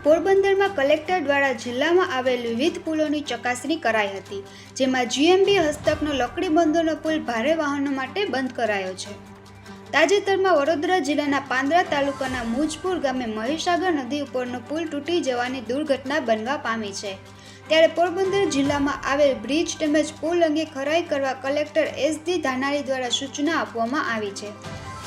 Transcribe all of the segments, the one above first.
પોરબંદરમાં કલેક્ટર દ્વારા જિલ્લામાં આવેલ વિવિધ પુલોની ચકાસણી કરાઈ હતી, જેમાં જીએમબી હસ્તકનો લકડી બંધોનો પુલ ભારે વાહનો માટે બંધ કરાયો છે। તાજેતરમાં વડોદરા જિલ્લાના પાંદરા તાલુકાના મુજપુર ગામે મહીસાગર નદી ઉપરનો પુલ તૂટી જવાની દુર્ઘટના બનવા પામી છે। ત્યારે પોરબંદર જિલ્લામાં આવેલ બ્રિજ તેમજ પુલ અંગે ખરાઈ કરવા કલેક્ટર એસડી ધાનાણી દ્વારા સૂચના આપવામાં આવી છે।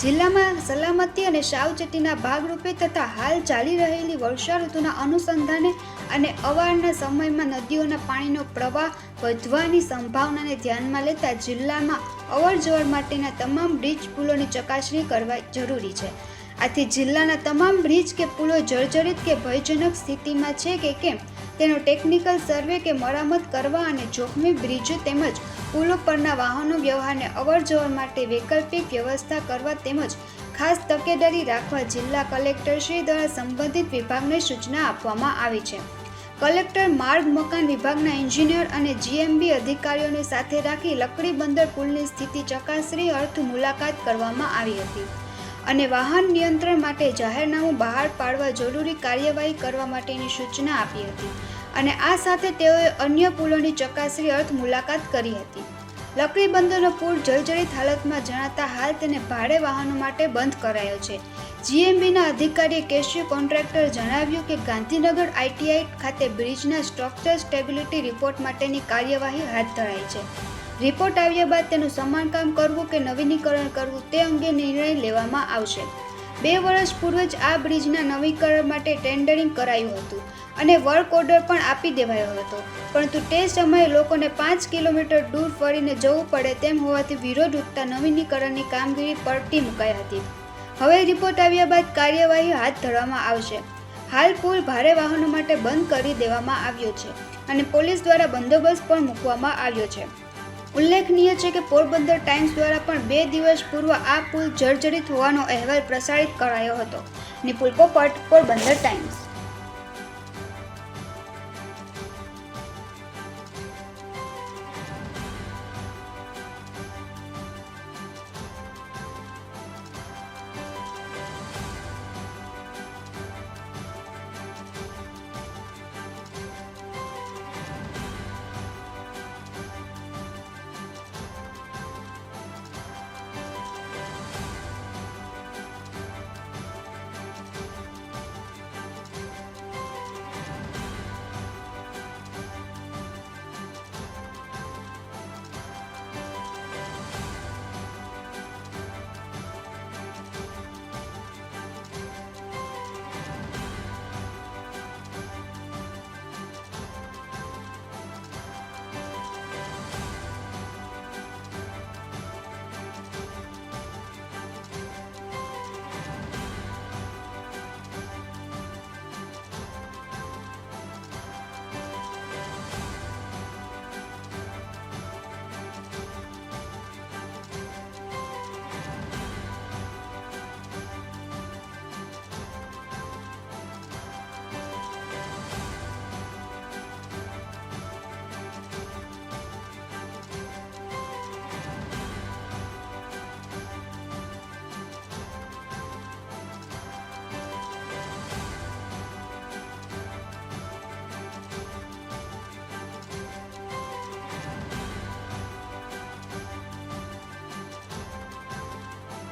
જિલ્લામાં સલામતી અને સાવચેતીના ભાગરૂપે તથા હાલ ચાલી રહેલી વર્ષા ઋતુના અનુસંધાને અને અવારના સમયમાં નદીઓના પાણીનો પ્રવાહ વધવાની સંભાવનાને ધ્યાનમાં લેતા જિલ્લામાં અવરજવર માટેના તમામ બ્રિજ પુલોની ચકાસણી કરવા જરૂરી છે। આથી જિલ્લાના તમામ બ્રિજ કે પુલો જર્જરિત કે ભયજનક સ્થિતિમાં છે કે કેમ તેનો ટેકનિકલ સર્વે કે મરામત કરવા અને જોખમી બ્રિજો તેમજ પુલો પરના વાહનો વ્યવહારને અવરજવર માટે વૈકલ્પિક વ્યવસ્થા કરવા તેમજ ખાસ તકેદારી રાખવા જિલ્લા કલેક્ટરશ્રી દ્વારા સંબંધિત વિભાગને સૂચના આપવામાં આવી છે। કલેક્ટર માર્ગ મકાન વિભાગના એન્જિનિયર અને જીએમબી અધિકારીઓને સાથે રાખી લકડી બંદર પુલની સ્થિતિ ચકાસણી અર્થ મુલાકાત કરવામાં આવી હતી અને વાહન નિયંત્રણ માટે જાહેરનામું બહાર પાડવા જરૂરી કાર્યવાહી કરવા માટેની સૂચના આપી હતી અને આ સાથે તેઓએ અન્ય પુલોની ચકાસણી અર્થ મુલાકાત કરી હતી। લકડી બંદરનો પુલ જર્જરિત હાલતમાં જણાતા હાલ તેને ભારે વાહનો માટે બંધ કરાયો છે। જીએમબીના અધિકારીએ કેશિયો કોન્ટ્રાક્ટર જણાવ્યું કે ગાંધીનગર આઈટીઆઈ ખાતે બ્રિજના સ્ટ્રક્ચર સ્ટેબિલિટી રિપોર્ટ માટેની કાર્યવાહી હાથ ધરાઈ છે। રિપોર્ટ આવ્યા બાદ તેનું સમારકામ કરવું કે નવીનીકરણ કરવું તે અંગે નિર્ણય લેવામાં આવશે। 2 વર્ષ પૂર્વે જ આ બ્રિજના નવીકરણ માટે ટેન્ડરિંગ કરાયું હતું અને વર્ક ઓર્ડર પણ આપી દેવાયો હતો, પરંતુ તે સમયે લોકોને 5 કિલોમીટર દૂર ફરીને જવું પડે તેમ હોવાથી વિરોધ ઉઠતા નવીનીકરણની કામગીરી પડતી મુકાઈ હતી। હવે રિપોર્ટ આવ્યા બાદ કાર્યવાહી હાથ ધરવામાં આવશે। હાલ પુલ ભારે વાહનો માટે બંધ કરી દેવામાં આવ્યો છે અને પોલીસ દ્વારા બંદોબસ્ત પણ મૂકવામાં આવ્યો છે। ઉલ્લેખનીય છે કે પોરબંદર ટાઈમ્સ દ્વારા પણ 2 દિવસ પૂર્વ આ પુલ જર્જરિત હોવાનો અહેવાલ પ્રસારિત કરાયો હતો। નિપુલ પોપટ, પોરબંદર ટાઈમ્સ।